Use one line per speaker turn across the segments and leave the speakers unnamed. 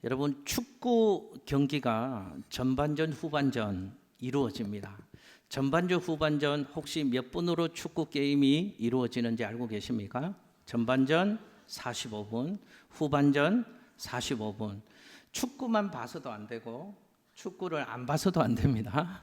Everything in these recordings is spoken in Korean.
여러분, 축구 경기가 전반전, 후반전 이루어집니다. 전반전, 후반전 혹시 몇 분으로 축구 게임이 이루어지는지 알고 계십니까? 전반전 45분, 후반전 45분. 축구만 봐서도 안 되고 축구를 안 봐서도 안 됩니다.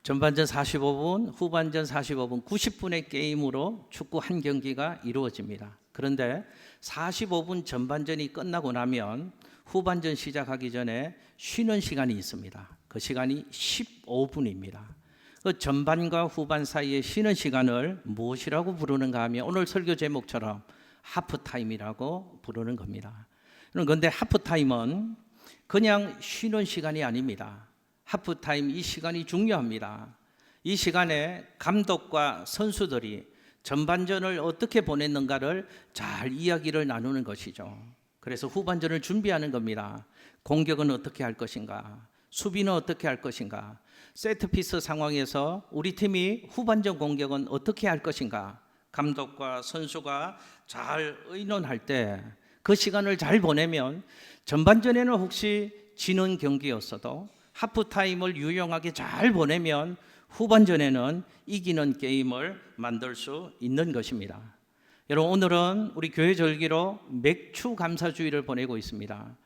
전반전 45분, 후반전 45분, 90분의 게임으로 축구 한 경기가 이루어집니다. 그런데 45분 전반전이 끝나고 나면 후반전 시작하기 전에 쉬는 시간이 있습니다. 그 시간이 15분입니다. 그 전반과 후반 사이에 쉬는 시간을 무엇이라고 부르는가 하면 오늘 설교 제목처럼 하프타임이라고 부르는 겁니다. 그런데 하프타임은 그냥 쉬는 시간이 아닙니다. 하프타임 이 시간이 중요합니다. 이 시간에 감독과 선수들이 전반전을 어떻게 보냈는가를 잘 이야기를 나누는 것이죠. 그래서 후반전을 준비하는 겁니다. 공격은 어떻게 할 것인가? 수비는 어떻게 할 것인가? 세트피스 상황에서 우리 팀이 후반전 공격은 어떻게 할 것인가? 감독과 선수가 잘 의논할 때 그 시간을 잘 보내면 전반전에는 혹시 지는 경기였어도 하프타임을 유용하게 잘 보내면 후반전에는 이기는 게임을 만들 수 있는 것입니다. 여러분, 오늘은 우리 교회 절기로 맥추 감사주일을 보내고 있습니다.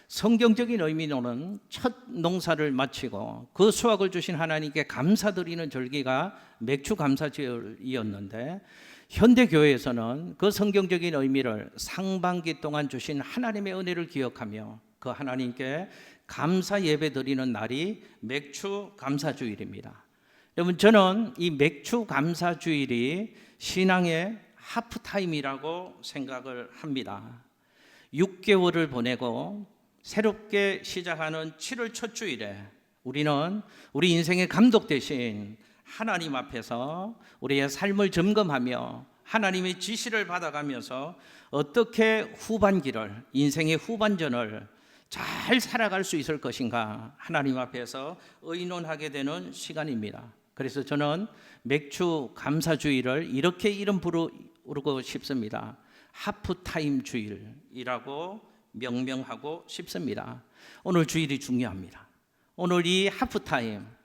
성경적인 의미로는 첫 농사를 마치고 그 수확을 주신 하나님께 감사드리는 절기가 맥추 감사주일이었는데, 현대교회에서는 그 성경적인 의미를 상반기 동안 주신 하나님의 은혜를 기억하며 그 하나님께 감사 예배 드리는 날이 맥추 감사주일입니다. 여러분, 저는 이 맥추 감사주일이 신앙의 하프타임이라고 생각을 합니다. 6개월을 보내고 새롭게 시작하는 7월 첫 주일에 우리는 우리 인생의 감독 대신 하나님 앞에서 우리의 삶을 점검하며 하나님의 지시를 받아가면서 어떻게 후반기를, 인생의 후반전을 잘 살아갈 수 있을 것인가 하나님 앞에서 의논하게 되는 시간입니다. 그래서 저는 맥추 감사주일을 이렇게 이름 부르고 싶습니다. 하프타임 주일이라고 명명하고 싶습니다. 오늘 주일이 중요합니다. 오늘 이 하프타임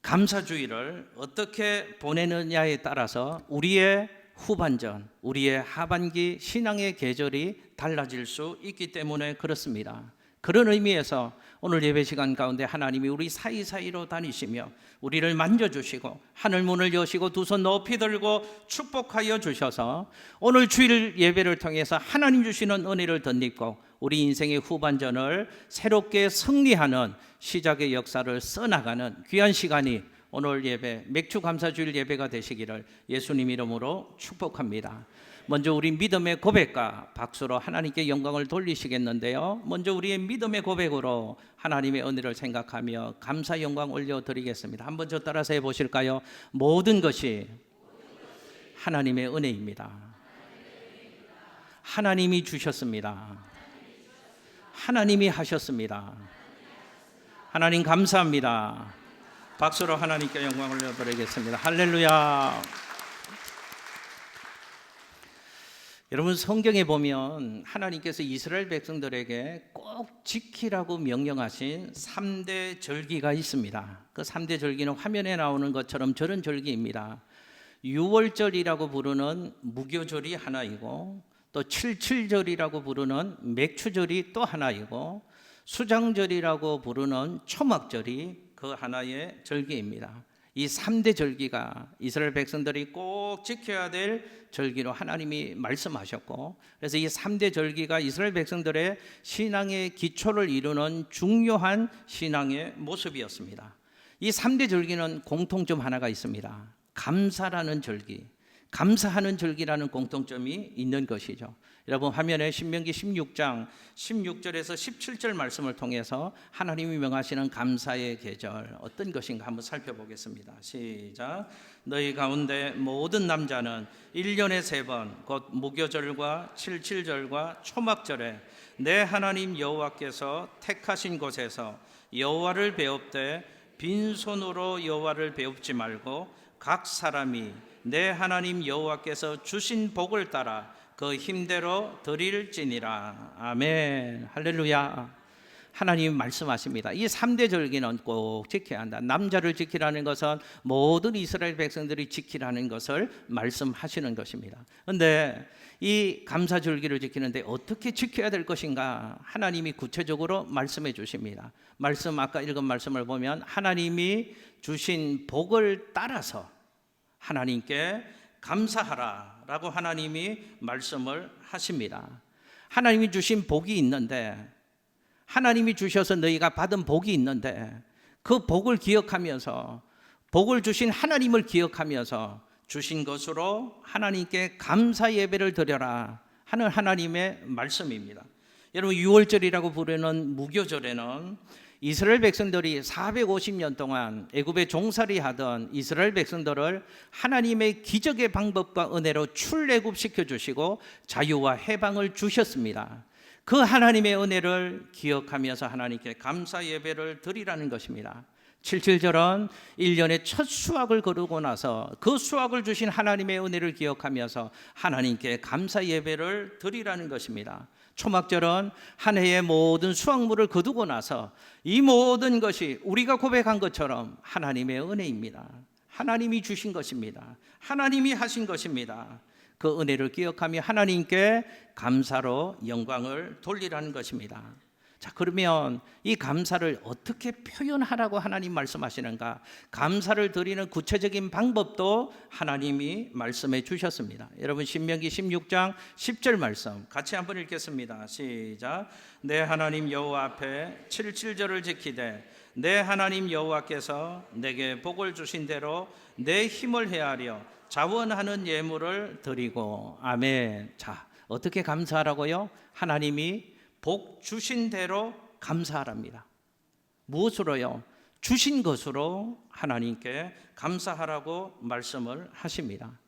감사주일을 어떻게 보내느냐에 따라서 우리의 후반전, 우리의 하반기 신앙의 계절이 달라질 수 있기 때문에 그렇습니다. 그런 의미에서 오늘 예배 시간 가운데 하나님이 우리 사이사이로 다니시며 우리를 만져주시고 하늘문을 여시고 두 손 높이 들고 축복하여 주셔서 오늘 주일 예배를 통해서 하나님 주시는 은혜를 덧입고 우리 인생의 후반전을 새롭게 승리하는 시작의 역사를 써나가는 귀한 시간이 오늘 예배, 맥추 감사주일 예배가 되시기를 예수님 이름으로 축복합니다. 먼저 우리 믿음의 고백과 박수로 하나님께 영광을 돌리시겠는데요, 먼저 우리의 믿음의 고백으로 하나님의 은혜를 생각하며 감사 영광 올려드리겠습니다. 한번 저 따라서 해보실까요? 모든 것이 하나님의 은혜입니다. 하나님이 주셨습니다. 하나님이 하셨습니다. 하나님 감사합니다. 박수로 하나님께 영광 올려드리겠습니다. 할렐루야. 여러분, 성경에 보면 하나님께서 이스라엘 백성들에게 꼭 지키라고 명령하신 3대 절기가 있습니다. 그 3대 절기는 화면에 나오는 것처럼 저런 절기입니다. 유월절이라고 부르는 무교절이 하나이고, 또 칠칠절이라고 부르는 맥추절이 또 하나이고, 수장절이라고 부르는 초막절이 그 하나의 절기입니다. 이 3대 절기가 이스라엘 백성들이 꼭 지켜야 될 절기로 하나님이 말씀하셨고, 그래서 이 3대 절기가 이스라엘 백성들의 신앙의 기초를 이루는 중요한 신앙의 모습이었습니다. 이 3대 절기는 공통점 하나가 있습니다. 감사라는 절기, 감사하는 절기라는 공통점이 있는 것이죠. 여러분, 화면에 신명기 16장 16절에서 17절 말씀을 통해서 하나님이 명하시는 감사의 계절 어떤 것인가 한번 살펴보겠습니다. 시작. 너희 가운데 모든 남자는 1년에 3번 곧 무교절과 칠칠절과 초막절에 내 하나님 여호와께서 택하신 곳에서 여호와를 배웁되 빈손으로 여호와를 배웁지 말고 각 사람이 내 하나님 여호와께서 주신 복을 따라 그 힘대로 드릴지니라. 아멘. 할렐루야. 하나님이 말씀하십니다. 이 3대 절기는 꼭 지켜야 한다. 남자를 지키라는 것은 모든 이스라엘 백성들이 지키라는 것을 말씀하시는 것입니다. 그런데 이 감사 절기를 지키는데 어떻게 지켜야 될 것인가? 하나님이 구체적으로 말씀해 주십니다. 말씀, 아까 읽은 말씀을 보면 하나님이 주신 복을 따라서 하나님께 감사하라라고 하나님이 말씀을 하십니다. 하나님이 주신 복이 있는데, 하나님이 주셔서 너희가 받은 복이 있는데 그 복을 기억하면서, 복을 주신 하나님을 기억하면서 주신 것으로 하나님께 감사 예배를 드려라 하는 하나님의 말씀입니다. 여러분, 유월절이라고 부르는 무교절에는 이스라엘 백성들이 450년 동안 애굽에 종살이 하던 이스라엘 백성들을 하나님의 기적의 방법과 은혜로 출애굽시켜 주시고 자유와 해방을 주셨습니다. 그 하나님의 은혜를 기억하면서 하나님께 감사 예배를 드리라는 것입니다. 77절은 1년의 첫 수확을 거두고 나서 그 수확을 주신 하나님의 은혜를 기억하면서 하나님께 감사 예배를 드리라는 것입니다. 초막절은 한 해의 모든 수확물을 거두고 나서 이 모든 것이 우리가 고백한 것처럼 하나님의 은혜입니다. 하나님이 주신 것입니다. 하나님이 하신 것입니다. 그 은혜를 기억하며 하나님께 감사로 영광을 돌리라는 것입니다. 자, 그러면 이 감사를 어떻게 표현하라고 하나님 말씀하시는가? 감사를 드리는 구체적인 방법도 하나님이 말씀해 주셨습니다. 여러분, 신명기 16장 10절 말씀 같이 한번 읽겠습니다. 시작. 내 하나님 여호와 앞에 77절을 지키되 내 하나님 여호와께서 내게 복을 주신 대로 내 힘을 헤아려 자원하는 예물을 드리고. 아멘. 자, 어떻게 감사하라고요? 하나님이 복 주신 대로 감사하랍니다. 무엇으로요? 주신 것으로 하나님께 감사하라고 말씀을 하십니다.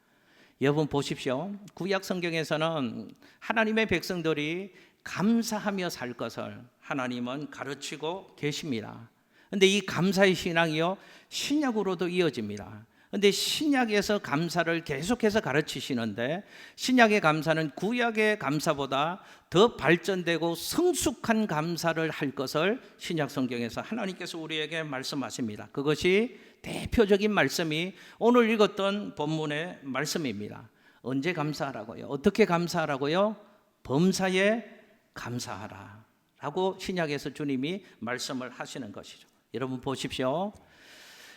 여러분 보십시오. 구약 성경에서는 하나님의 백성들이 감사하며 살 것을 하나님은 가르치고 계십니다. 그런데 이 감사의 신앙이요, 신약으로도 이어집니다. 그런데 신약에서 감사를 계속해서 가르치시는데, 신약의 감사는 구약의 감사보다 더 발전되고 성숙한 감사를 할 것을 신약 성경에서 하나님께서 우리에게 말씀하십니다. 그것이 대표적인 말씀이 오늘 읽었던 본문의 말씀입니다. 언제 감사하라고요? 어떻게 감사하라고요? 범사에 감사하라 라고 신약에서 주님이 말씀을 하시는 것이죠. 여러분 보십시오.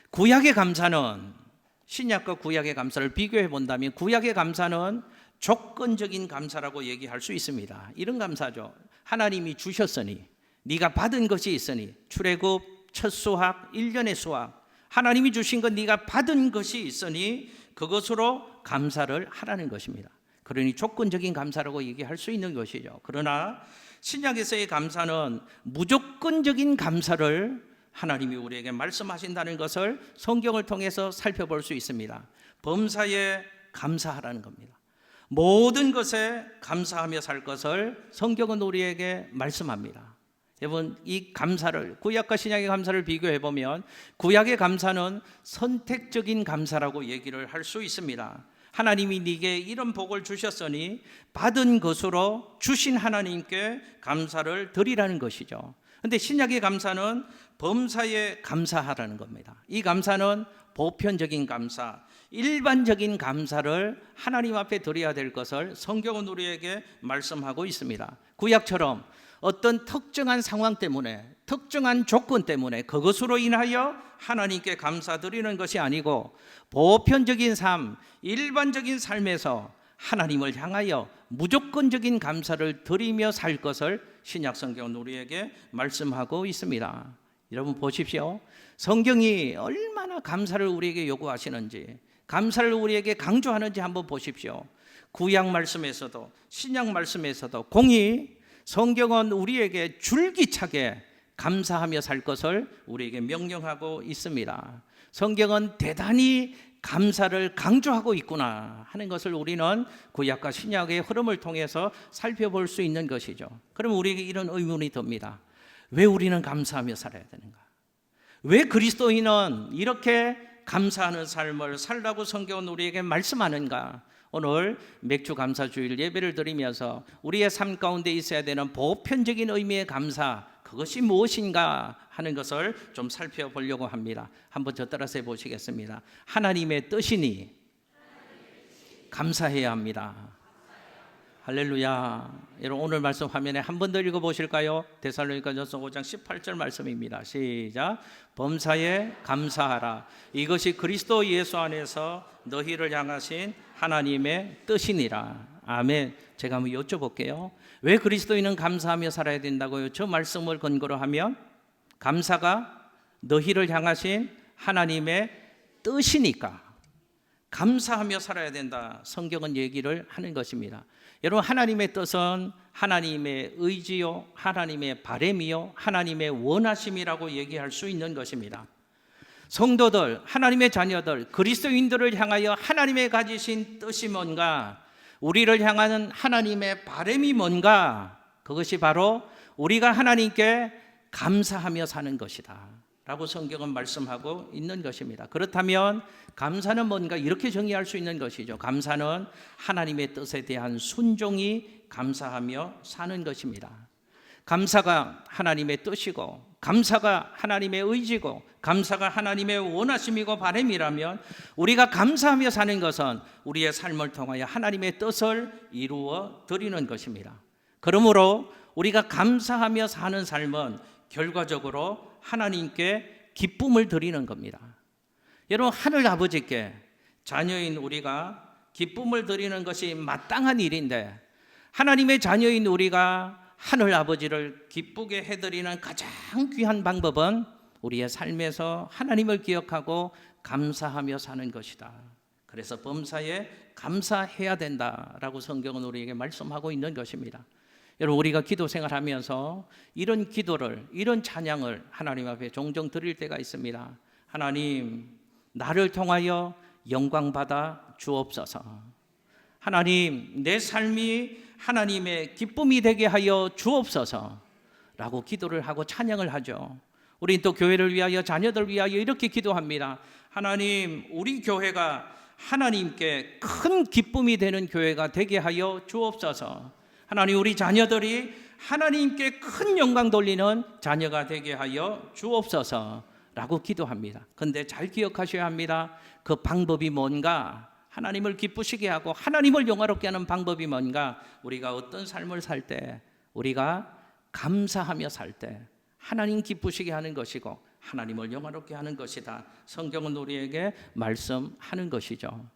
구약의 감사는, 신약과 구약의 감사를 비교해 본다면 구약의 감사는 조건적인 감사라고 얘기할 수 있습니다. 이런 감사죠. 하나님이 주셨으니, 네가 받은 것이 있으니, 출애굽 첫 수확, 1년의 수확, 하나님이 주신 것 네가 받은 것이 있으니 그것으로 감사를 하라는 것입니다. 그러니 조건적인 감사라고 얘기할 수 있는 것이죠. 그러나 신약에서의 감사는 무조건적인 감사를 하나님이 우리에게 말씀하신다는 것을 성경을 통해서 살펴볼 수 있습니다. 범사에 감사하라는 겁니다. 모든 것에 감사하며 살 것을 성경은 우리에게 말씀합니다. 여러분, 이 감사를, 구약과 신약의 감사를 비교해 보면 구약의 감사는 선택적인 감사라고 얘기를 할 수 있습니다. 하나님이 네게 이런 복을 주셨으니 받은 것으로 주신 하나님께 감사를 드리라는 것이죠. 그런데 신약의 감사는 범사에 감사하라는 겁니다. 이 감사는 보편적인 감사, 일반적인 감사를 하나님 앞에 드려야 될 것을 성경은 우리에게 말씀하고 있습니다. 구약처럼 어떤 특정한 상황 때문에, 특정한 조건 때문에 그것으로 인하여 하나님께 감사드리는 것이 아니고 보편적인 삶, 일반적인 삶에서 하나님을 향하여 무조건적인 감사를 드리며 살 것을 신약 성경은 우리에게 말씀하고 있습니다. 여러분 보십시오. 성경이 얼마나 감사를 우리에게 요구하시는지, 감사를 우리에게 강조하는지 한번 보십시오. 구약 말씀에서도 신약 말씀에서도 공히 성경은 우리에게 줄기차게 감사하며 살 것을 우리에게 명령하고 있습니다. 성경은 대단히 감사를 강조하고 있구나 하는 것을 우리는 구약과 신약의 흐름을 통해서 살펴볼 수 있는 것이죠. 그럼 우리에게 이런 의문이 듭니다. 왜 우리는 감사하며 살아야 되는가? 왜 그리스도인은 이렇게 감사하는 삶을 살라고 성경은 우리에게 말씀하는가? 오늘 맥주 감사주일 예배를 드리면서 우리의 삶 가운데 있어야 되는 보편적인 의미의 감사, 그것이 무엇인가 하는 것을 좀 살펴보려고 합니다. 한번 저 따라서 해보시겠습니다. 하나님의 뜻이니 감사해야 합니다. 할렐루야. 여러분 오늘 말씀 화면에 한 번 더 읽어보실까요? 데살로니가전서 5장 18절 말씀입니다. 시작. 범사에 감사하라. 이것이 그리스도 예수 안에서 너희를 향하신 하나님의 뜻이니라. 아멘. 제가 한번 여쭤볼게요. 왜 그리스도인은 감사하며 살아야 된다고요? 저 말씀을 근거로 하면 감사가 너희를 향하신 하나님의 뜻이니까 감사하며 살아야 된다. 성경은 얘기를 하는 것입니다. 여러분 하나님의 뜻은 하나님의 의지요, 하나님의 바람이요, 하나님의 원하심이라고 얘기할 수 있는 것입니다. 성도들, 하나님의 자녀들, 그리스도인들을 향하여 하나님의 가지신 뜻이 뭔가, 우리를 향하는 하나님의 바람이 뭔가, 그것이 바로 우리가 하나님께 감사하며 사는 것이다 라고 성경은 말씀하고 있는 것입니다. 그렇다면 감사는 뭔가 이렇게 정의할 수 있는 것이죠. 감사는 하나님의 뜻에 대한 순종이 감사하며 사는 것입니다. 감사가 하나님의 뜻이고, 감사가 하나님의 의지고, 감사가 하나님의 원하심이고 바람이라면 우리가 감사하며 사는 것은 우리의 삶을 통하여 하나님의 뜻을 이루어 드리는 것입니다. 그러므로 우리가 감사하며 사는 삶은 결과적으로 하나님께 기쁨을 드리는 겁니다. 여러분 하늘 아버지께 자녀인 우리가 기쁨을 드리는 것이 마땅한 일인데, 하나님의 자녀인 우리가 하늘 아버지를 기쁘게 해드리는 가장 귀한 방법은 우리의 삶에서 하나님을 기억하고 감사하며 사는 것이다. 그래서 범사에 감사해야 된다라고 성경은 우리에게 말씀하고 있는 것입니다. 여러분 우리가 기도 생활하면서 이런 기도를, 이런 찬양을 하나님 앞에 종종 드릴 때가 있습니다. 하나님, 나를 통하여 영광 받아 주옵소서. 하나님, 내 삶이 하나님의 기쁨이 되게 하여 주옵소서 라고 기도를 하고 찬양을 하죠. 우리는 또 교회를 위하여, 자녀들 위하여 이렇게 기도합니다. 하나님, 우리 교회가 하나님께 큰 기쁨이 되는 교회가 되게 하여 주옵소서. 하나님, 우리 자녀들이 하나님께 큰 영광 돌리는 자녀가 되게 하여 주옵소서 라고 기도합니다. 그런데 잘 기억하셔야 합니다. 그 방법이 뭔가, 하나님을 기쁘시게 하고 하나님을 영화롭게 하는 방법이 뭔가, 우리가 어떤 삶을 살 때, 우리가 감사하며 살 때 하나님 기쁘시게 하는 것이고 하나님을 영화롭게 하는 것이다. 성경은 우리에게 말씀하는 것이죠.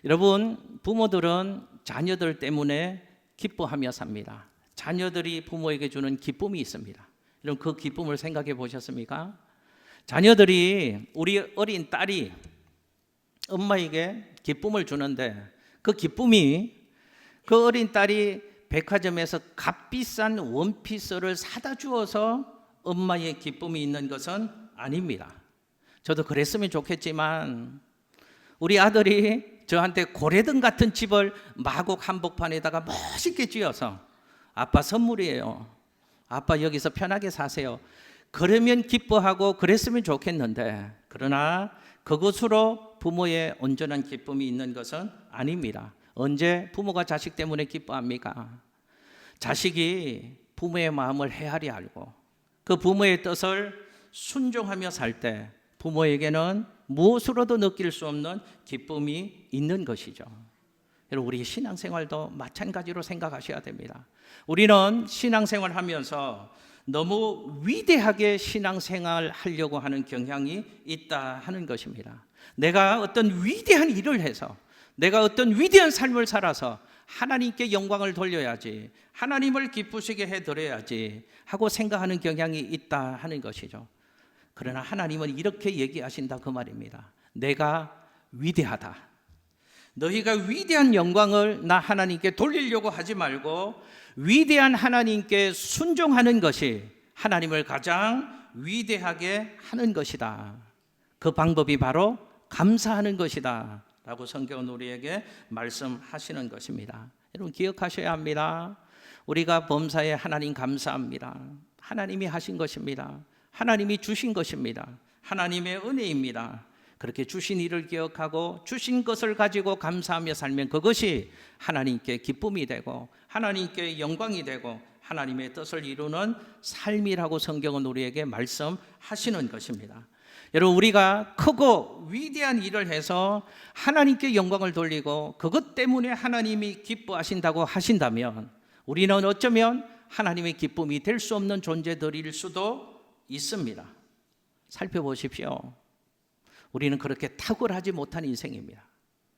여러분, 부모들은 자녀들 때문에 기뻐하며 삽니다. 자녀들이 부모에게 주는 기쁨이 있습니다. 여러분 그 기쁨을 생각해 보셨습니까? 자녀들이, 우리 어린 딸이 엄마에게 기쁨을 주는데, 그 기쁨이 그 어린 딸이 백화점에서 값비싼 원피스를 사다 주어서 엄마의 기쁨이 있는 것은 아닙니다. 저도 그랬으면 좋겠지만 우리 아들이 저한테 고래등 같은 집을 마곡 한복판에다가 멋있게 지어서 아빠 선물이에요, 아빠 여기서 편하게 사세요, 그러면 기뻐하고 그랬으면 좋겠는데, 그러나 그것으로 부모의 온전한 기쁨이 있는 것은 아닙니다. 언제 부모가 자식 때문에 기뻐합니까? 자식이 부모의 마음을 헤아려 알고 그 부모의 뜻을 순종하며 살 때 부모에게는 무엇으로도 느낄 수 없는 기쁨이 있는 것이죠. 여러분 우리 신앙생활도 마찬가지로 생각하셔야 됩니다. 우리는 신앙생활 하면서 너무 위대하게 신앙생활 하려고 하는 경향이 있다 하는 것입니다. 내가 어떤 위대한 일을 해서, 내가 어떤 위대한 삶을 살아서 하나님께 영광을 돌려야지, 하나님을 기쁘시게 해드려야지 하고 생각하는 경향이 있다 하는 것이죠. 그러나 하나님은 이렇게 얘기하신다 그 말입니다. 내가 위대하다. 너희가 위대한 영광을 나 하나님께 돌리려고 하지 말고 위대한 하나님께 순종하는 것이 하나님을 가장 위대하게 하는 것이다. 그 방법이 바로 감사하는 것이다 라고 성경은 우리에게 말씀하시는 것입니다. 여러분 기억하셔야 합니다. 우리가 범사에 하나님 감사합니다. 하나님이 하신 것입니다. 하나님이 주신 것입니다. 하나님의 은혜입니다. 그렇게 주신 일을 기억하고 주신 것을 가지고 감사하며 살면 그것이 하나님께 기쁨이 되고 하나님께 영광이 되고 하나님의 뜻을 이루는 삶이라고 성경은 우리에게 말씀하시는 것입니다. 여러분, 우리가 크고 위대한 일을 해서 하나님께 영광을 돌리고 그것 때문에 하나님이 기뻐하신다고 하신다면 우리는 어쩌면 하나님의 기쁨이 될 수 없는 존재들일 수도 있습니다. 살펴보십시오. 우리는 그렇게 탁월하지 못한 인생입니다.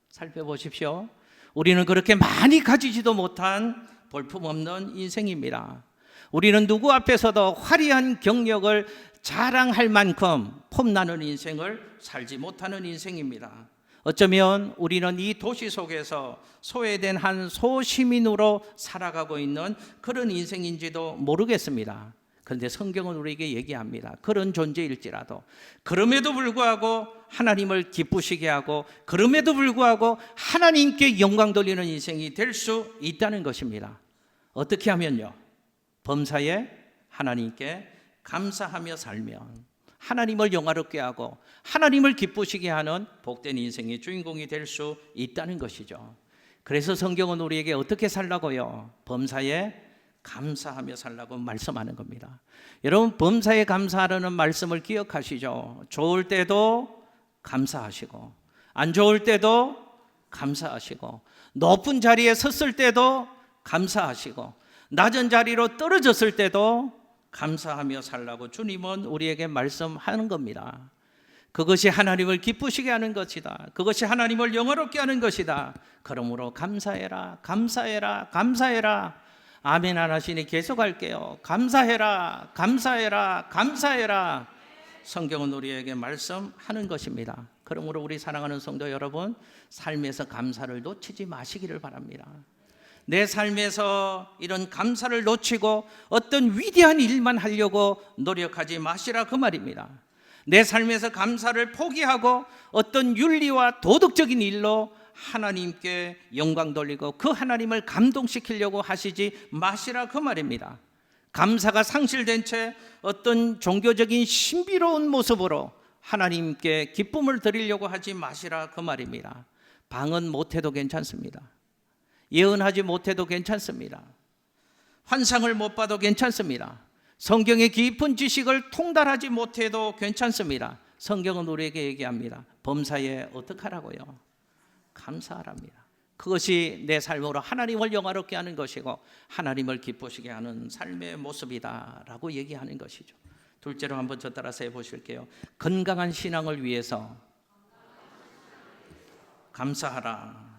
살펴보십시오. 우리는 그렇게 많이 가지지도 못한 볼품없는 인생입니다. 우리는 누구 앞에서도 화려한 경력을 자랑할 만큼 폼나는 인생을 살지 못하는 인생입니다. 어쩌면 우리는 이 도시 속에서 소외된 한 소시민으로 살아가고 있는 그런 인생인지도 모르겠습니다. 그런데 성경은 우리에게 얘기합니다. 그런 존재일지라도 그럼에도 불구하고 하나님을 기쁘시게 하고 그럼에도 불구하고 하나님께 영광 돌리는 인생이 될 수 있다는 것입니다. 어떻게 하면요? 범사에 하나님께 감사하며 살면 하나님을 영화롭게 하고 하나님을 기쁘시게 하는 복된 인생의 주인공이 될 수 있다는 것이죠. 그래서 성경은 우리에게 어떻게 살라고요? 범사에 감사하며 살라고 말씀하는 겁니다. 여러분, 범사에 감사하라는 말씀을 기억하시죠? 좋을 때도 감사하시고 안 좋을 때도 감사하시고 높은 자리에 섰을 때도 감사하시고 낮은 자리로 떨어졌을 때도 감사하며 살라고 주님은 우리에게 말씀하는 겁니다. 그것이 하나님을 기쁘시게 하는 것이다. 그것이 하나님을 영화롭게 하는 것이다. 그러므로 감사해라, 감사해라, 감사해라. 아멘 안 하시니 계속할게요. 감사해라, 감사해라, 감사해라. 성경은 우리에게 말씀하는 것입니다. 그러므로 우리 사랑하는 성도 여러분, 삶에서 감사를 놓치지 마시기를 바랍니다. 내 삶에서 이런 감사를 놓치고 어떤 위대한 일만 하려고 노력하지 마시라 그 말입니다. 내 삶에서 감사를 포기하고 어떤 윤리와 도덕적인 일로 하나님께 영광 돌리고 그 하나님을 감동시키려고 하시지 마시라 그 말입니다. 감사가 상실된 채 어떤 종교적인 신비로운 모습으로 하나님께 기쁨을 드리려고 하지 마시라 그 말입니다. 방언 못해도 괜찮습니다. 예언하지 못해도 괜찮습니다. 환상을 못 봐도 괜찮습니다. 성경의 깊은 지식을 통달하지 못해도 괜찮습니다. 성경은 우리에게 얘기합니다. 범사에 어떻게 하라고요? 감사하랍니다. 그것이 내 삶으로 하나님을 영화롭게 하는 것이고 하나님을 기쁘시게 하는 삶의 모습이다라고 얘기하는 것이죠. 둘째로 한번 저 따라서 해보실게요. 건강한 신앙을 위해서 감사하라.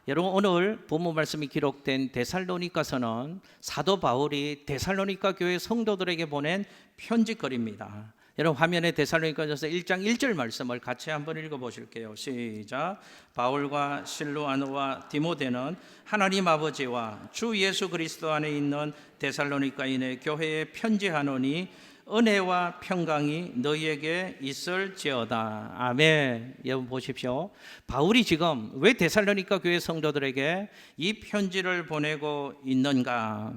여러분, 오늘 본문 말씀이 기록된 데살로니가서는 사도 바울이 데살로니가 교회 성도들에게 보낸 편지글입니다. 여러분, 화면에 데살로니가전서 1장 1절 말씀을 같이 한번 읽어보실게요. 시작. 바울과 실루아노와 디모데는 하나님 아버지와 주 예수 그리스도 안에 있는 데살로니가인의 교회에 편지하노니 은혜와 평강이 너희에게 있을지어다. 아멘. 여러분 보십시오. 바울이 지금 왜 데살로니가 교회 성도들에게 이 편지를 보내고 있는가?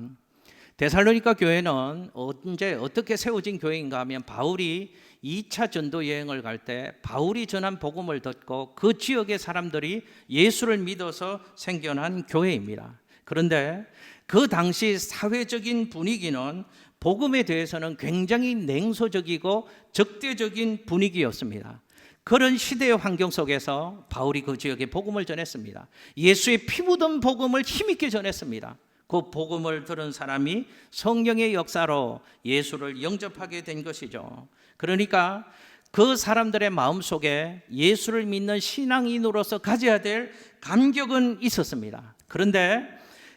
데살로니가 교회는 언제 어떻게 세워진 교회인가 하면 바울이 2차 전도 여행을 갈 때 바울이 전한 복음을 듣고 그 지역의 사람들이 예수를 믿어서 생겨난 교회입니다. 그런데 그 당시 사회적인 분위기는 복음에 대해서는 굉장히 냉소적이고 적대적인 분위기였습니다. 그런 시대의 환경 속에서 바울이 그 지역에 복음을 전했습니다. 예수의 피 묻은 복음을 힘있게 전했습니다. 그 복음을 들은 사람이 성령의 역사로 예수를 영접하게 된 것이죠. 그러니까 그 사람들의 마음속에 예수를 믿는 신앙인으로서 가져야 될 감격은 있었습니다. 그런데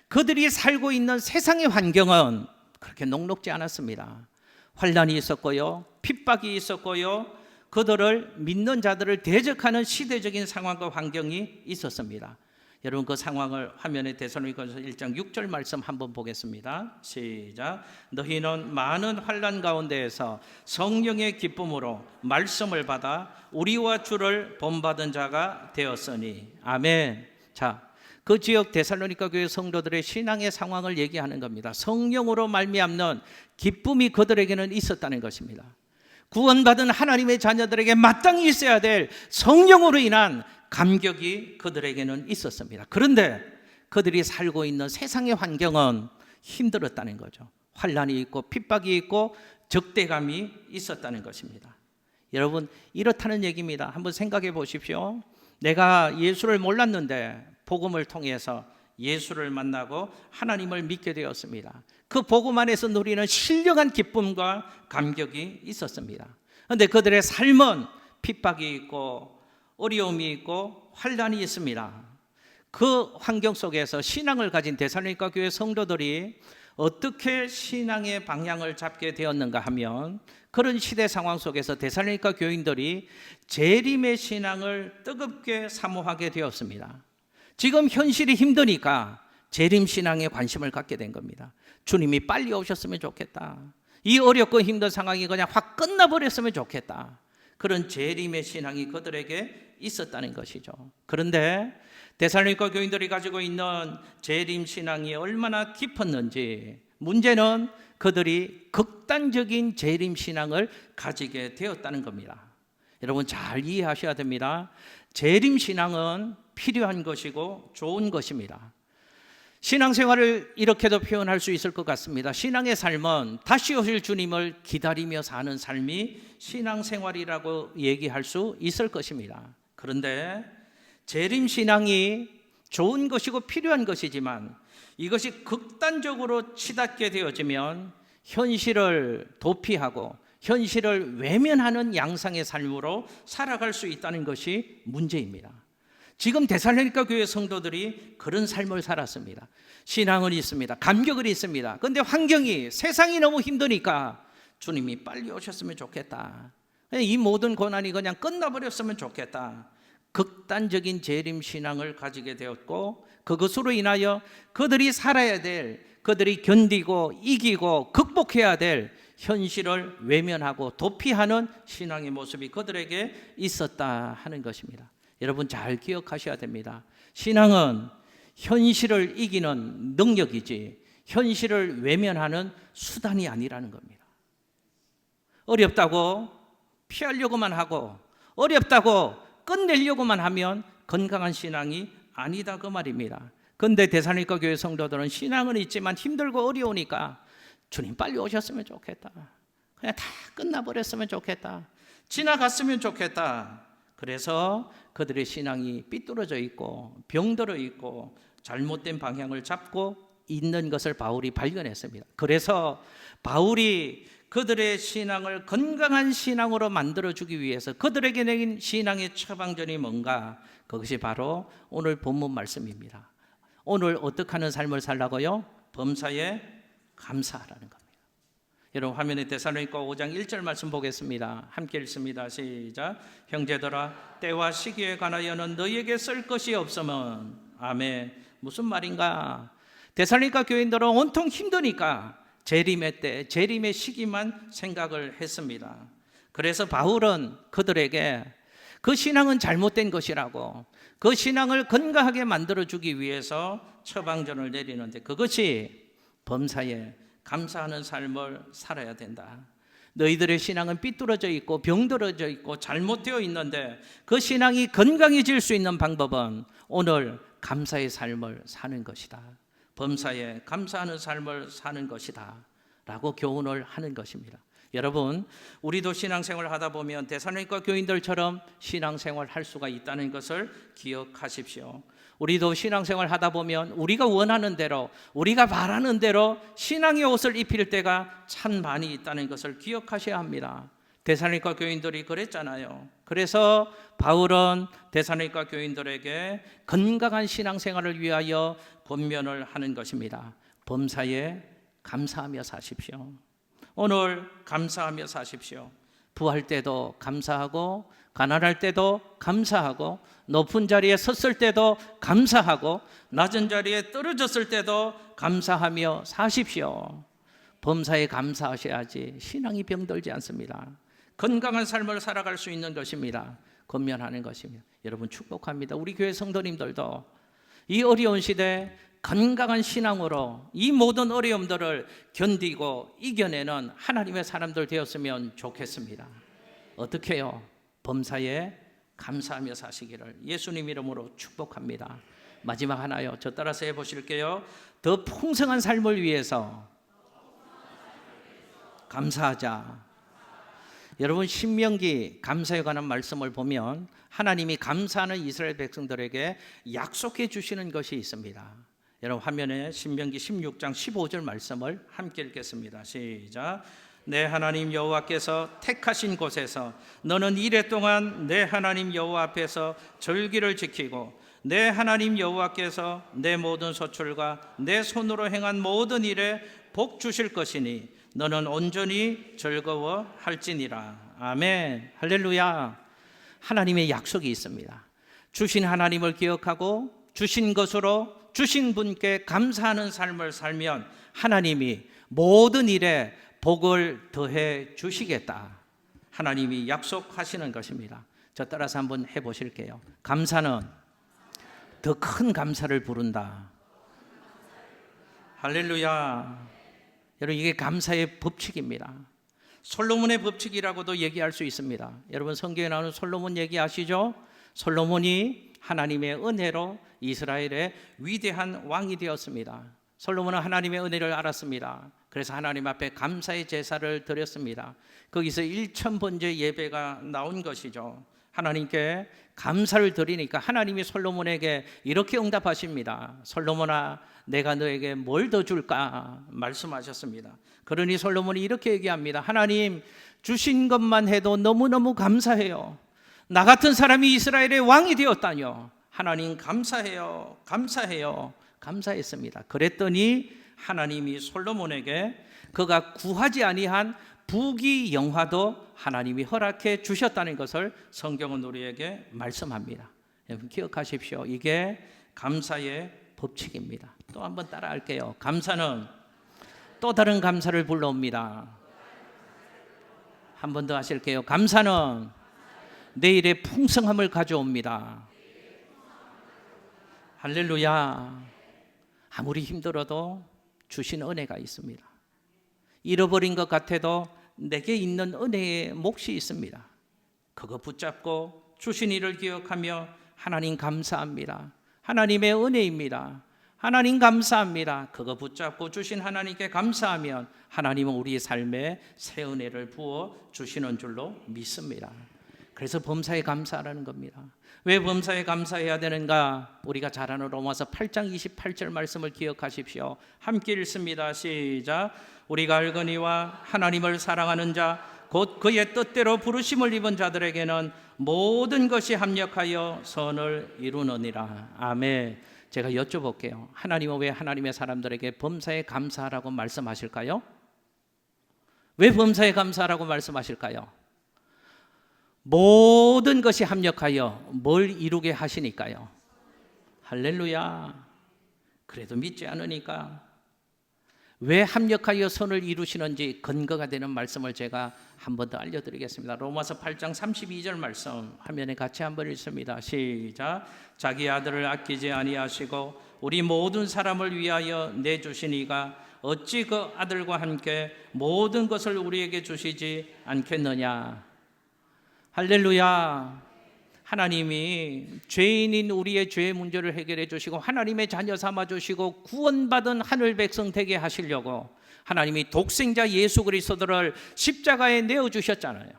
그들이 살고 있는 세상의 환경은 그렇게 녹록지 않았습니다. 환난이 있었고요, 핍박이 있었고요, 그들을 믿는 자들을 대적하는 시대적인 상황과 환경이 있었습니다. 여러분, 그 상황을 화면에 데살로니가전서 1장 6절 말씀 한번 보겠습니다. 시작. 너희는 많은 환난 가운데에서 성령의 기쁨으로 말씀을 받아 우리와 주를 본받은 자가 되었으니. 아멘. 자, 그 지역 데살로니가 교회 성도들의 신앙의 상황을 얘기하는 겁니다. 성령으로 말미암는 기쁨이 그들에게는 있었다는 것입니다. 구원받은 하나님의 자녀들에게 마땅히 있어야 될 성령으로 인한 감격이 그들에게는 있었습니다. 그런데 그들이 살고 있는 세상의 환경은 힘들었다는 거죠. 환난이 있고 핍박이 있고 적대감이 있었다는 것입니다. 여러분, 이렇다는 얘기입니다. 한번 생각해 보십시오. 내가 예수를 몰랐는데 복음을 통해서 예수를 만나고 하나님을 믿게 되었습니다. 그 복음 안에서 누리는 신령한 기쁨과 감격이 있었습니다. 그런데 그들의 삶은 핍박이 있고 어려움이 있고 환난이 있습니다. 그 환경 속에서 신앙을 가진 데살로니가 교회 성도들이 어떻게 신앙의 방향을 잡게 되었는가 하면, 그런 시대 상황 속에서 데살로니가 교인들이 재림의 신앙을 뜨겁게 사모하게 되었습니다. 지금 현실이 힘드니까 재림 신앙에 관심을 갖게 된 겁니다. 주님이 빨리 오셨으면 좋겠다. 이 어렵고 힘든 상황이 그냥 확 끝나버렸으면 좋겠다. 그런 재림의 신앙이 그들에게 있었다는 것이죠. 그런데 데살로니가 교인들이 가지고 있는 재림 신앙이 얼마나 깊었는지, 문제는 그들이 극단적인 재림 신앙을 가지게 되었다는 겁니다. 여러분, 잘 이해하셔야 됩니다. 재림 신앙은 필요한 것이고 좋은 것입니다. 신앙생활을 이렇게도 표현할 수 있을 것 같습니다. 신앙의 삶은 다시 오실 주님을 기다리며 사는 삶이 신앙생활이라고 얘기할 수 있을 것입니다. 그런데 재림신앙이 좋은 것이고 필요한 것이지만 이것이 극단적으로 치닫게 되어지면 현실을 도피하고 현실을 외면하는 양상의 삶으로 살아갈 수 있다는 것이 문제입니다. 지금 데살로니가 교회 성도들이 그런 삶을 살았습니다. 신앙은 있습니다. 감격은 있습니다. 그런데 환경이, 세상이 너무 힘드니까 주님이 빨리 오셨으면 좋겠다. 이 모든 고난이 그냥 끝나버렸으면 좋겠다. 극단적인 재림 신앙을 가지게 되었고, 그것으로 인하여 그들이 살아야 될, 그들이 견디고 이기고 극복해야 될 현실을 외면하고 도피하는 신앙의 모습이 그들에게 있었다 하는 것입니다. 여러분, 잘 기억하셔야 됩니다. 신앙은 현실을 이기는 능력이지 현실을 외면하는 수단이 아니라는 겁니다. 어렵다고 피하려고만 하고 어렵다고 끝내려고만 하면 건강한 신앙이 아니다, 그 말입니다. 그런데 데살로니가 교회 성도들은 신앙은 있지만 힘들고 어려우니까 주님 빨리 오셨으면 좋겠다. 그냥 다 끝나버렸으면 좋겠다. 지나갔으면 좋겠다. 그래서 그들의 신앙이 삐뚤어져 있고 병들어 있고 잘못된 방향을 잡고 있는 것을 바울이 발견했습니다. 그래서 바울이 그들의 신앙을 건강한 신앙으로 만들어주기 위해서 그들에게 내린 신앙의 처방전이 뭔가, 그것이 바로 오늘 본문 말씀입니다. 오늘 어떻게 하는 삶을 살라고요? 범사에 감사하라는 겁니다. 여러분, 화면에 데살로니가 5장 1절 말씀 보겠습니다. 함께 읽습니다. 시작. 형제들아, 때와 시기에 관하여는 너희에게 쓸 것이 없으면. 아멘. 무슨 말인가? 데살로니가 교인들은 온통 힘드니까 재림의 때, 재림의 시기만 생각을 했습니다. 그래서 바울은 그들에게 그 신앙은 잘못된 것이라고, 그 신앙을 건강하게 만들어주기 위해서 처방전을 내리는데, 그것이 범사에 감사하는 삶을 살아야 된다. 너희들의 신앙은 삐뚤어져 있고 병들어져 있고 잘못되어 있는데 그 신앙이 건강해질 수 있는 방법은 오늘 감사의 삶을 사는 것이다. 범사에 감사하는 삶을 사는 것이다 라고 교훈을 하는 것입니다. 여러분, 우리도 신앙생활을 하다 보면 데살로니가 교인들처럼 신앙생활을 할 수가 있다는 것을 기억하십시오. 우리도 신앙생활을 하다 보면 우리가 원하는 대로, 우리가 바라는 대로 신앙의 옷을 입힐 때가 참 많이 있다는 것을 기억하셔야 합니다. 데살로니가 교인들이 그랬잖아요. 그래서 바울은 데살로니가 교인들에게 건강한 신앙생활을 위하여 권면을 하는 것입니다. 범사에 감사하며 사십시오. 오늘 감사하며 사십시오. 부할 때도 감사하고, 가난할 때도 감사하고, 높은 자리에 섰을 때도 감사하고, 낮은 자리에 떨어졌을 때도 감사하며 사십시오. 범사에 감사하셔야지 신앙이 병들지 않습니다. 건강한 삶을 살아갈 수 있는 것입니다. 권면하는 것입니다. 여러분, 축복합니다. 우리 교회 성도님들도 이 어려운 시대 건강한 신앙으로 이 모든 어려움들을 견디고 이겨내는 하나님의 사람들 되었으면 좋겠습니다. 어떻게 해요? 범사에 감사하며 사시기를 예수님 이름으로 축복합니다. 마지막 하나요. 저 따라서 해보실게요. 더 풍성한 삶을 위해서 감사하자. 여러분, 신명기 감사에 관한 말씀을 보면 하나님이 감사하는 이스라엘 백성들에게 약속해 주시는 것이 있습니다. 여러분, 화면에 신명기 16장 15절 말씀을 함께 읽겠습니다. 시작. 내 하나님 여호와께서 택하신 곳에서 너는 이레 동안 내 하나님 여호와 앞에서 절기를 지키고 내 하나님 여호와께서 내 모든 소출과 내 손으로 행한 모든 일에 복 주실 것이니 너는 온전히 즐거워할지니라. 아멘. 할렐루야. 하나님의 약속이 있습니다. 주신 하나님을 기억하고 주신 것으로 주신 분께 감사하는 삶을 살면 하나님이 모든 일에 복을 더해 주시겠다. 하나님이 약속하시는 것입니다. 저 따라서 한번 해보실게요. 감사는 더 큰 감사를 부른다. 할렐루야. 여러분, 이게 감사의 법칙입니다. 솔로몬의 법칙이라고도 얘기할 수 있습니다. 여러분, 성경에 나오는 솔로몬 얘기 아시죠? 솔로몬이 하나님의 은혜로 이스라엘의 위대한 왕이 되었습니다. 솔로몬은 하나님의 은혜를 알았습니다. 그래서 하나님 앞에 감사의 제사를 드렸습니다. 거기서 1000번째 예배가 나온 것이죠. 하나님께 감사를 드리니까 하나님이 솔로몬에게 이렇게 응답하십니다. 솔로몬아, 내가 너에게 뭘 더 줄까 말씀하셨습니다. 그러니 솔로몬이 이렇게 얘기합니다. 하나님, 주신 것만 해도 너무너무 감사해요. 나 같은 사람이 이스라엘의 왕이 되었다뇨. 하나님 감사해요. 감사해요. 감사했습니다. 그랬더니 하나님이 솔로몬에게 그가 구하지 아니한 부귀 영화도 하나님이 허락해 주셨다는 것을 성경은 우리에게 말씀합니다. 여러분, 기억하십시오. 이게 감사의 법칙입니다. 또 한번 따라할게요. 감사는 또 다른 감사를 불러옵니다. 한 번 더 하실게요. 감사는 내일의 풍성함을 가져옵니다. 할렐루야. 아무리 힘들어도 주신 은혜가 있습니다. 잃어버린 것 같아도 내게 있는 은혜의 몫이 있습니다. 그거 붙잡고 주신 일을 기억하며 하나님 감사합니다. 하나님의 은혜입니다. 하나님 감사합니다. 그거 붙잡고 주신 하나님께 감사하면 하나님은 우리의 삶에 새 은혜를 부어 주시는 줄로 믿습니다. 그래서 범사에 감사하라는 겁니다. 왜 범사에 감사해야 되는가? 우리가 잘 아는 로마서 8장 28절 말씀을 기억하십시오. 함께 읽습니다. 시작. 우리가 알거니와 하나님을 사랑하는 자 곧 그의 뜻대로 부르심을 입은 자들에게는 모든 것이 합력하여 선을 이루느니라. 아멘. 제가 여쭤볼게요. 하나님은 왜 하나님의 사람들에게 범사에 감사하라고 말씀하실까요? 왜 범사에 감사하라고 말씀하실까요? 모든 것이 합력하여 뭘 이루게 하시니까요. 할렐루야. 그래도 믿지 않으니까. 왜 합력하여 선을 이루시는지 근거가 되는 말씀을 제가 한 번 더 알려드리겠습니다. 로마서 8장 32절 말씀 화면에 같이 한번 읽습니다. 시작. 자기 아들을 아끼지 아니하시고 우리 모든 사람을 위하여 내주시니가 어찌 그 아들과 함께 모든 것을 우리에게 주시지 않겠느냐. 할렐루야. 하나님이 죄인인 우리의 죄 문제를 해결해 주시고 하나님의 자녀 삼아 주시고 구원받은 하늘 백성 되게 하시려고 하나님이 독생자 예수 그리스도를 십자가에 내어 주셨잖아요.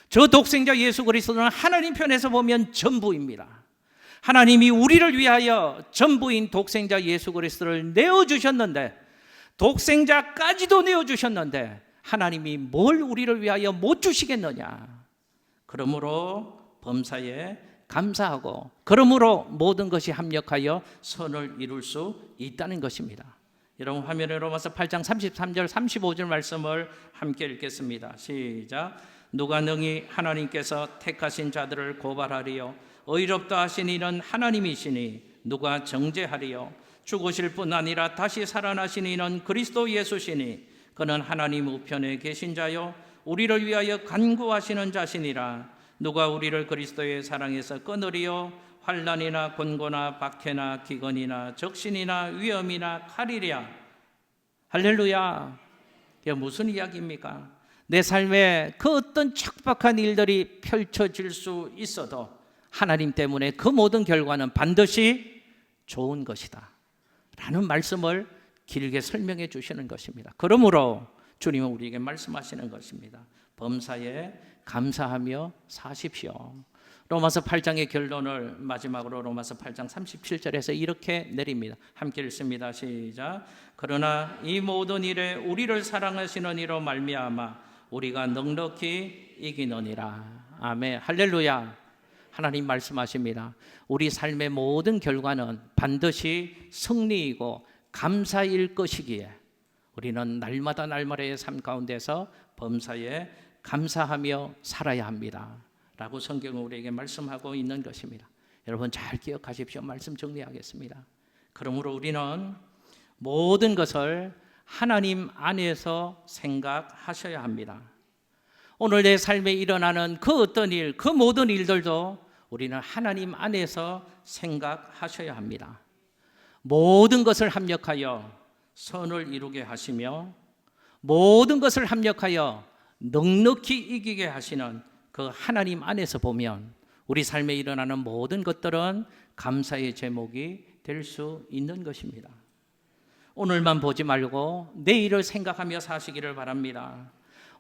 저 독생자 예수 그리스도는 하나님 편에서 보면 전부입니다. 하나님이 우리를 위하여 전부인 독생자 예수 그리스도를 내어 주셨는데, 독생자까지도 내어 주셨는데 하나님이 뭘 우리를 위하여 못 주시겠느냐. 그러므로 범사에 감사하고 그러므로 모든 것이 합력하여 선을 이룰 수 있다는 것입니다. 여러분, 화면에 로마서 8장 33절 35절 말씀을 함께 읽겠습니다. 시작. 누가 능히 하나님께서 택하신 자들을 고발하리요? 의롭다 하신 이는 하나님이시니 누가 정죄하리요? 죽으실 뿐 아니라 다시 살아나신 이는 그리스도 예수시니 그는 하나님 우편에 계신 자요 우리를 위하여 간구하시는 자시니라. 누가 우리를 그리스도의 사랑에서 끊으리요? 환난이나 곤고나 박해나 기근이나 적신이나 위험이나 칼이랴. 할렐루야. 이게 무슨 이야기입니까? 내 삶에 그 어떤 척박한 일들이 펼쳐질 수 있어도 하나님 때문에 그 모든 결과는 반드시 좋은 것이다 라는 말씀을 길게 설명해 주시는 것입니다. 그러므로 주님은 우리에게 말씀하시는 것입니다. 범사에 감사하며 사십시오. 로마서 8장의 결론을 마지막으로 로마서 8장 37절에서 이렇게 내립니다. 함께 읽습니다. 시작. 그러나 이 모든 일에 우리를 사랑하시는 이로 말미암아 우리가 넉넉히 이기느니라. 아멘. 할렐루야. 하나님 말씀하십니다. 우리 삶의 모든 결과는 반드시 승리이고 감사일 것이기에 우리는 날마다 날마다의 삶 가운데서 범사에 감사하며 살아야 합니다 라고 성경은 우리에게 말씀하고 있는 것입니다. 여러분 잘 기억하십시오. 말씀 정리하겠습니다. 그러므로 우리는 모든 것을 하나님 안에서 생각하셔야 합니다. 오늘 내 삶에 일어나는 그 어떤 일, 그 모든 일들도 우리는 하나님 안에서 생각하셔야 합니다. 모든 것을 합력하여 선을 이루게 하시며 모든 것을 합력하여 넉넉히 이기게 하시는 그 하나님 안에서 보면 우리 삶에 일어나는 모든 것들은 감사의 제목이 될 수 있는 것입니다. 오늘만 보지 말고 내일을 생각하며 사시기를 바랍니다.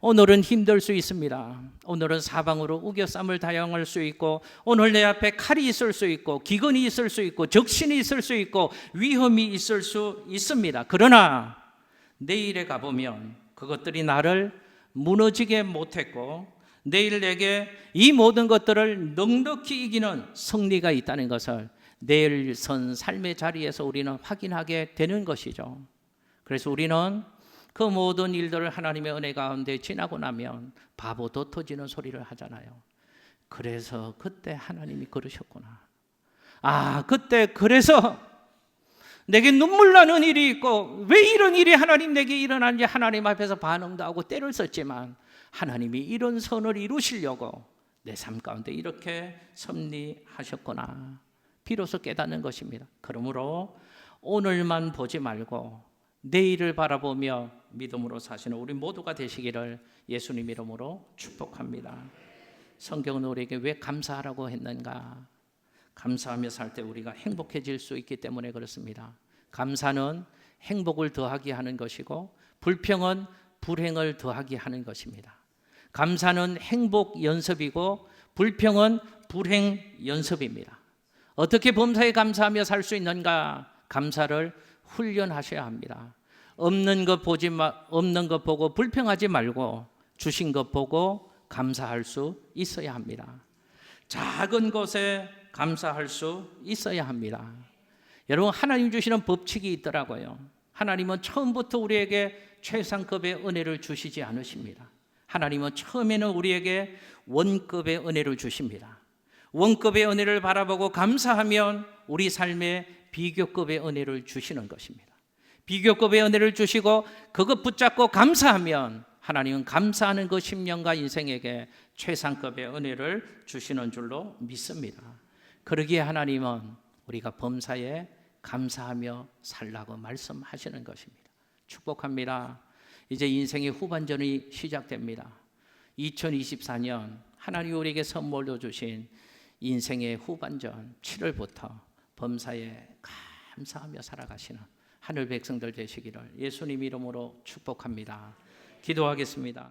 오늘은 힘들 수 있습니다. 오늘은 사방으로 우겨쌈을 당할 수 있고 오늘 내 앞에 칼이 있을 수 있고 기근이 있을 수 있고 적신이 있을 수 있고 위험이 있을 수 있습니다. 그러나 내일에 가보면 그것들이 나를 무너지게 못했고 내일 내게 이 모든 것들을 넉넉히 이기는 승리가 있다는 것을 내일 선 삶의 자리에서 우리는 확인하게 되는 것이죠. 그래서 우리는 그 모든 일들을 하나님의 은혜 가운데 지나고 나면 바보도 터지는 소리를 하잖아요. 그래서 그때 하나님이 그러셨구나. 아, 그때 그래서 내게 눈물 나는 일이 있고 왜 이런 일이 하나님 내게 일어나는지 하나님 앞에서 반응도 하고 때를 썼지만 하나님이 이런 선을 이루시려고 내 삶 가운데 이렇게 섭리하셨구나. 비로소 깨닫는 것입니다. 그러므로 오늘만 보지 말고 내일을 바라보며 믿음으로 사시는 우리 모두가 되시기를 예수님 이름으로 축복합니다. 성경은 우리에게 왜 감사하라고 했는가? 감사하며 살 때 우리가 행복해질 수 있기 때문에 그렇습니다. 감사는 행복을 더하게 하는 것이고 불평은 불행을 더하게 하는 것입니다. 감사는 행복 연습이고 불평은 불행 연습입니다. 어떻게 범사에 감사하며 살 수 있는가? 감사를 훈련하셔야 합니다. 없는 것 보고 불평하지 말고 주신 것 보고 감사할 수 있어야 합니다. 작은 것에 감사할 수 있어야 합니다. 여러분 하나님 주시는 법칙이 있더라고요. 하나님은 처음부터 우리에게 최상급의 은혜를 주시지 않으십니다. 하나님은 처음에는 우리에게 원급의 은혜를 주십니다. 원급의 은혜를 바라보고 감사하면 우리 삶에 비교급의 은혜를 주시는 것입니다. 비교급의 은혜를 주시고 그것 붙잡고 감사하면 하나님은 감사하는 그 심령과 인생에게 최상급의 은혜를 주시는 줄로 믿습니다. 그러기에 하나님은 우리가 범사에 감사하며 살라고 말씀하시는 것입니다. 축복합니다. 이제 인생의 후반전이 시작됩니다. 2024년 하나님이 우리에게 선물로 주신 인생의 후반전 7월부터 범사에 감사하며 살아가시는 하늘 백성들 되시기를 예수님 이름으로 축복합니다. 기도하겠습니다.